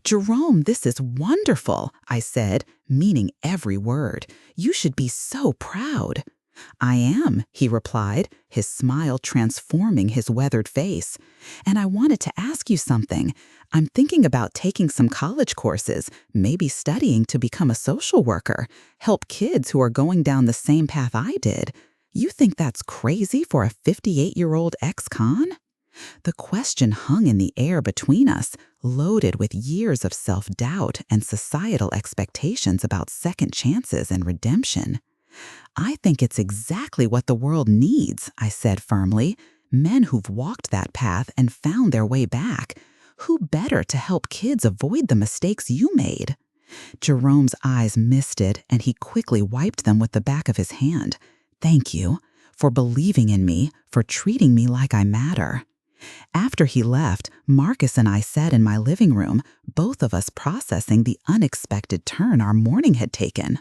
Jerome, this is wonderful, I said, meaning every word. You should be so proud. I am, he replied, his smile transforming his weathered face. And I wanted to ask you something. I'm thinking about taking some college courses, maybe studying to become a social worker, help kids who are going down the same path I did. You think that's crazy for a 58-year-old ex-con? The question hung in the air between us, loaded with years of self-doubt and societal expectations about second chances and redemption. I think it's exactly what the world needs, I said firmly. Men who've walked that path and found their way back. Who better to help kids avoid the mistakes you made? Jerome's eyes misted, and he quickly wiped them with the back of his hand. Thank you for believing in me, for treating me like I matter. After he left, Marcus and I sat in my living room, both of us processing the unexpected turn our morning had taken.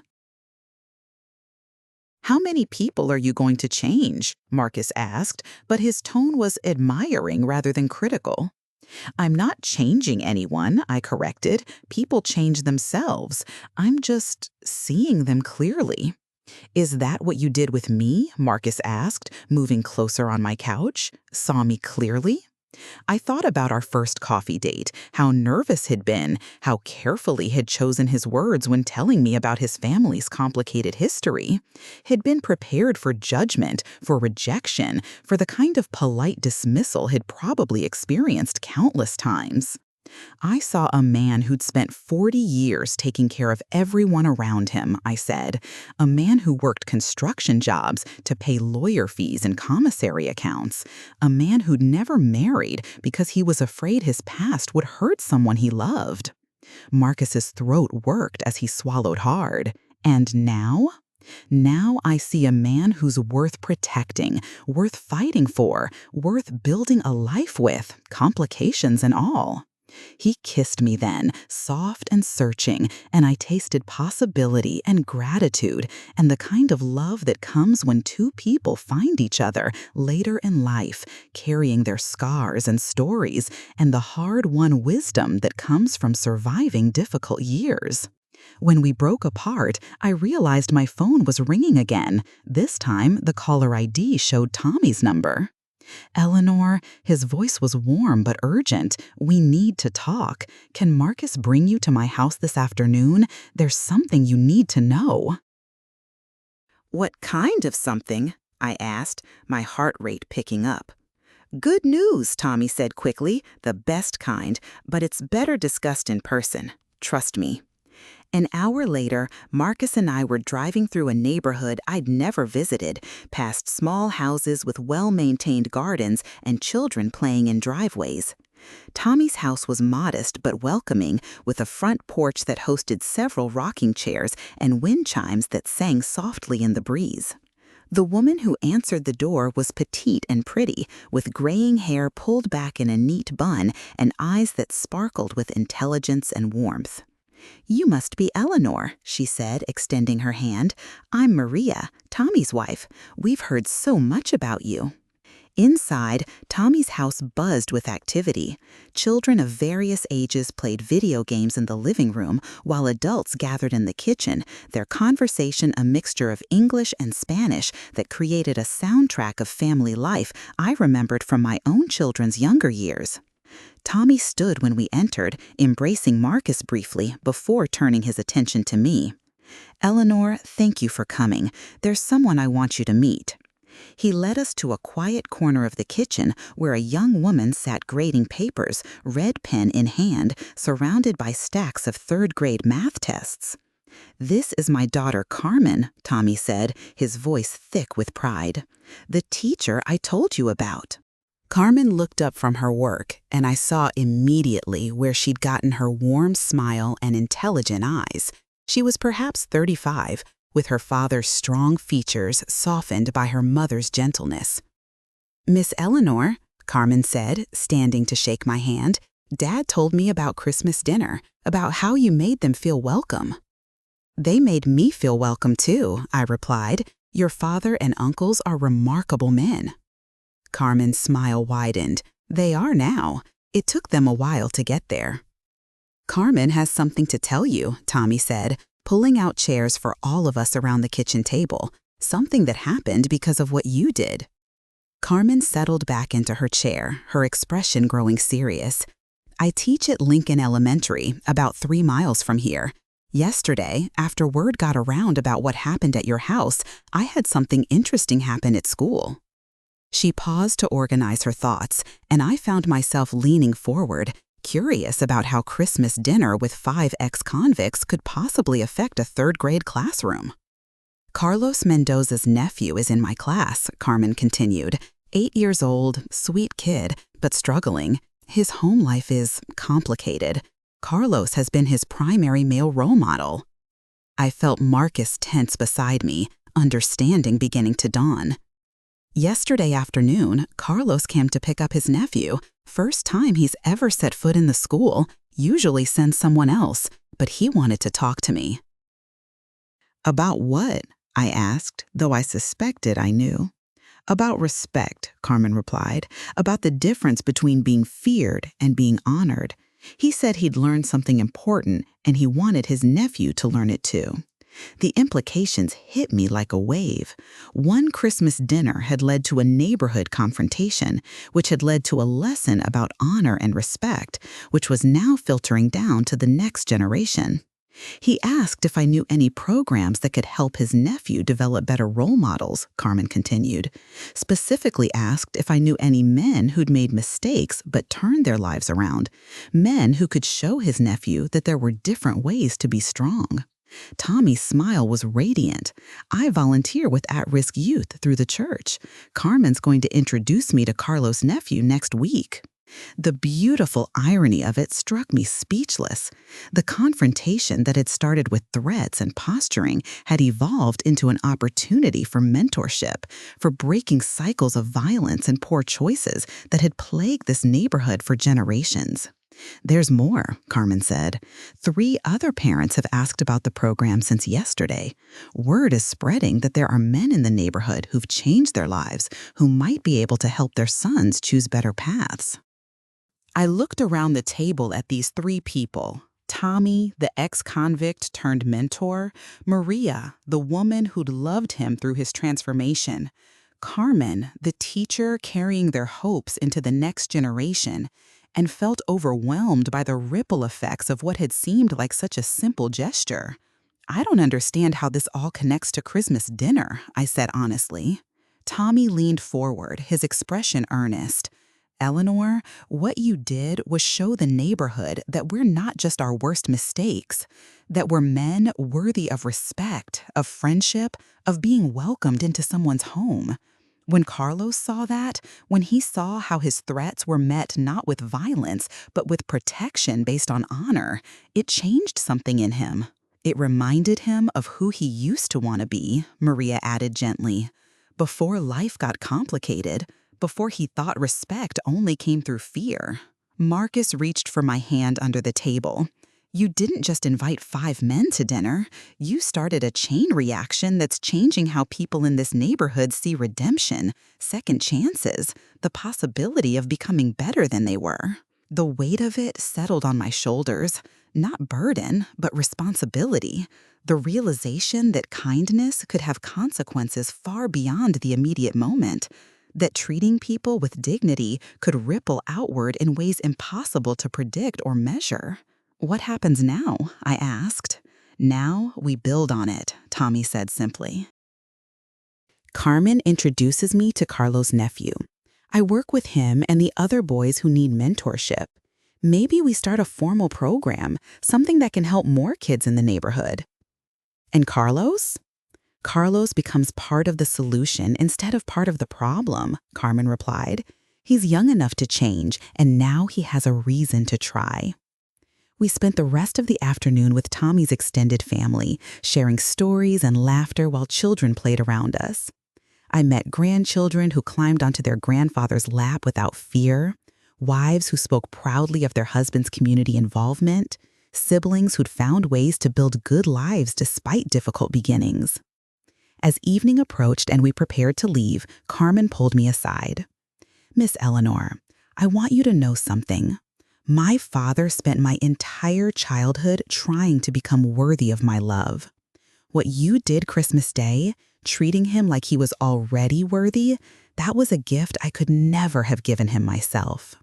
How many people are you going to change? Marcus asked, but his tone was admiring rather than critical. I'm not changing anyone, I corrected. People change themselves. I'm just seeing them clearly. Is that what you did with me? Marcus asked, moving closer on my couch. Saw me clearly? I thought about our first coffee date, how nervous he'd been, how carefully he'd chosen his words when telling me about his family's complicated history. He'd been prepared for judgment, for rejection, for the kind of polite dismissal he'd probably experienced countless times. I saw a man who'd spent 40 years taking care of everyone around him, I said. A man who worked construction jobs to pay lawyer fees and commissary accounts. A man who'd never married because he was afraid his past would hurt someone he loved. Marcus's throat worked as he swallowed hard. And now? Now I see a man who's worth protecting, worth fighting for, worth building a life with, complications and all. He kissed me then, soft and searching, and I tasted possibility and gratitude and the kind of love that comes when two people find each other later in life, carrying their scars and stories and the hard-won wisdom that comes from surviving difficult years. When we broke apart, I realized my phone was ringing again. This time, the caller ID showed Tommy's number. Eleanor, his voice was warm but urgent. We need to talk. Can Marcus bring you to my house this afternoon? There's something you need to know. What kind of something? I asked, my heart rate picking up. Good news, Tommy said quickly, the best kind, but it's better discussed in person. Trust me. An hour later, Marcus and I were driving through a neighborhood I'd never visited, past small houses with well-maintained gardens and children playing in driveways. Tommy's house was modest but welcoming, with a front porch that hosted several rocking chairs and wind chimes that sang softly in the breeze. The woman who answered the door was petite and pretty, with graying hair pulled back in a neat bun and eyes that sparkled with intelligence and warmth. You must be Eleanor, she said, extending her hand. I'm Maria, Tommy's wife. We've heard so much about you. Inside, Tommy's house buzzed with activity. Children of various ages played video games in the living room, while adults gathered in the kitchen, their conversation a mixture of English and Spanish that created a soundtrack of family life I remembered from my own children's younger years. Tommy stood when we entered, embracing Marcus briefly before turning his attention to me. Eleanor, thank you for coming. There's someone I want you to meet. He led us to a quiet corner of the kitchen where a young woman sat grading papers, red pen in hand, surrounded by stacks of third-grade math tests. This is my daughter Carmen, Tommy said, his voice thick with pride. The teacher I told you about. Carmen looked up from her work, and I saw immediately where she'd gotten her warm smile and intelligent eyes. She was perhaps 35, with her father's strong features softened by her mother's gentleness. Miss Eleanor, Carmen said, standing to shake my hand, Dad told me about Christmas dinner, about how you made them feel welcome. They made me feel welcome too, I replied. Your father and uncles are remarkable men. Carmen's smile widened. They are now. It took them a while to get there. Carmen has something to tell you, Tommy said, pulling out chairs for all of us around the kitchen table. Something that happened because of what you did. Carmen settled back into her chair, her expression growing serious. I teach at Lincoln Elementary, about 3 miles from here. Yesterday, after word got around about what happened at your house, I had something interesting happen at school. She paused to organize her thoughts, and I found myself leaning forward, curious about how Christmas dinner with 5 ex-convicts could possibly affect a 3rd-grade classroom. Carlos Mendoza's nephew is in my class, Carmen continued. 8 years old, sweet kid, but struggling. His home life is complicated. Carlos has been his primary male role model. I felt Marcus tense beside me, understanding beginning to dawn. Yesterday afternoon, Carlos came to pick up his nephew. First time he's ever set foot in the school, usually sends someone else, but he wanted to talk to me. About what? I asked, though I suspected I knew. About respect, Carmen replied, about the difference between being feared and being honored. He said he'd learned something important, and he wanted his nephew to learn it too. The implications hit me like a wave. One Christmas dinner had led to a neighborhood confrontation, which had led to a lesson about honor and respect, which was now filtering down to the next generation. He asked if I knew any programs that could help his nephew develop better role models, Carmen continued. Specifically asked if I knew any men who'd made mistakes but turned their lives around. Men who could show his nephew that there were different ways to be strong. Tommy's smile was radiant. I volunteer with at-risk youth through the church. Carmen's going to introduce me to Carlos' nephew next week. The beautiful irony of it struck me speechless. The confrontation that had started with threats and posturing had evolved into an opportunity for mentorship, for breaking cycles of violence and poor choices that had plagued this neighborhood for generations. There's more, Carmen said. 3 other parents have asked about the program since yesterday. Word is spreading that there are men in the neighborhood who've changed their lives, who might be able to help their sons choose better paths. I looked around the table at these 3 people. Tommy, the ex-convict turned mentor. Maria, the woman who'd loved him through his transformation. Carmen, the teacher carrying their hopes into the next generation, and felt overwhelmed by the ripple effects of what had seemed like such a simple gesture. I don't understand how this all connects to Christmas dinner, I said honestly. Tommy leaned forward, his expression earnest. Eleanor, what you did was show the neighborhood that we're not just our worst mistakes, that we're men worthy of respect, of friendship, of being welcomed into someone's home. When Carlos saw that, when he saw how his threats were met not with violence, but with protection based on honor, it changed something in him. It reminded him of who he used to want to be, Maria added gently. Before life got complicated, before he thought respect only came through fear. Marcus reached for my hand under the table. You didn't just invite 5 men to dinner. You started a chain reaction that's changing how people in this neighborhood see redemption, second chances, the possibility of becoming better than they were. The weight of it settled on my shoulders, not burden, but responsibility. The realization that kindness could have consequences far beyond the immediate moment, that treating people with dignity could ripple outward in ways impossible to predict or measure. What happens now? I asked. Now we build on it, Tommy said simply. Carmen introduces me to Carlos' nephew. I work with him and the other boys who need mentorship. Maybe we start a formal program, something that can help more kids in the neighborhood. And Carlos? Carlos becomes part of the solution instead of part of the problem, Carmen replied. He's young enough to change, and now he has a reason to try. We spent the rest of the afternoon with Tommy's extended family, sharing stories and laughter while children played around us. I met grandchildren who climbed onto their grandfather's lap without fear, wives who spoke proudly of their husband's community involvement, siblings who'd found ways to build good lives despite difficult beginnings. As evening approached and we prepared to leave, Carmen pulled me aside. Miss Eleanor, I want you to know something. My father spent my entire childhood trying to become worthy of my love. What you did Christmas Day, treating him like he was already worthy, that was a gift I could never have given him myself.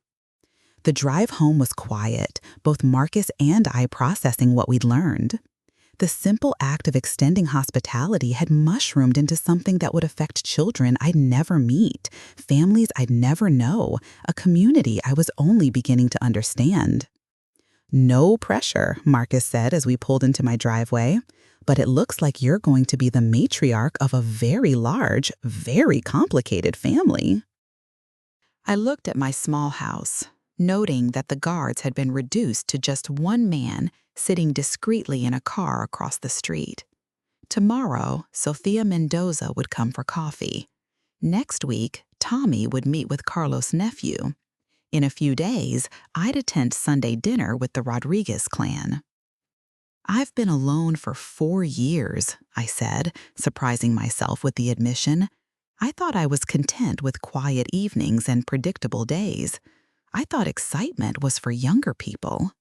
The drive home was quiet, both Marcus and I processing what we'd learned. The simple act of extending hospitality had mushroomed into something that would affect children I'd never meet, families I'd never know, a community I was only beginning to understand. "No pressure," Marcus said as we pulled into my driveway, "but it looks like you're going to be the matriarch of a very large, very complicated family." I looked at my small house, noting that the guards had been reduced to just one man sitting discreetly in a car across the street. Tomorrow, Sophia Mendoza would come for coffee. Next week, Tommy would meet with Carlos' nephew. In a few days, I'd attend Sunday dinner with the Rodriguez clan. "I've been alone for 4 years," I said, surprising myself with the admission. I thought I was content with quiet evenings and predictable days. I thought excitement was for younger people.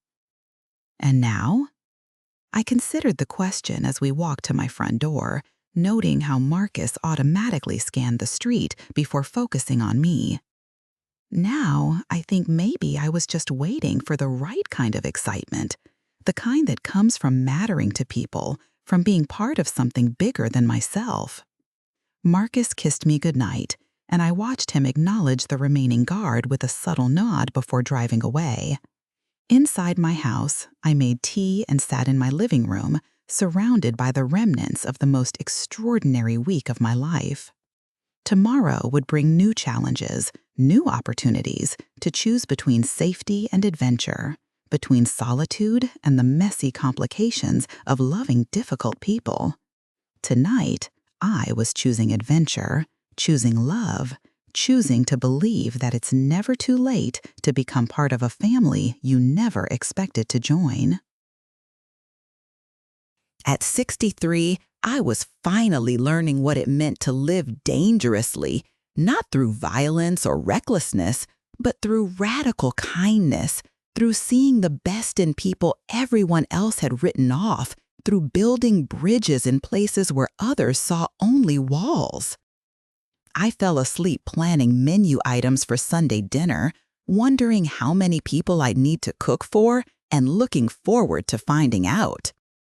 "And now?" I considered the question as we walked to my front door, noting how Marcus automatically scanned the street before focusing on me. Now, I think maybe I was just waiting for the right kind of excitement, the kind that comes from mattering to people, from being part of something bigger than myself. Marcus kissed me goodnight, and I watched him acknowledge the remaining guard with a subtle nod before driving away. Inside my house, I made tea and sat in my living room, surrounded by the remnants of the most extraordinary week of my life. Tomorrow would bring new challenges, new opportunities to choose between safety and adventure, between solitude and the messy complications of loving difficult people. Tonight, I was choosing adventure, choosing love, choosing to believe that it's never too late to become part of a family you never expected to join. At 63, I was finally learning what it meant to live dangerously, not through violence or recklessness, but through radical kindness, through seeing the best in people everyone else had written off, through building bridges in places where others saw only walls. I fell asleep planning menu items for Sunday dinner, wondering how many people I'd need to cook for and looking forward to finding out.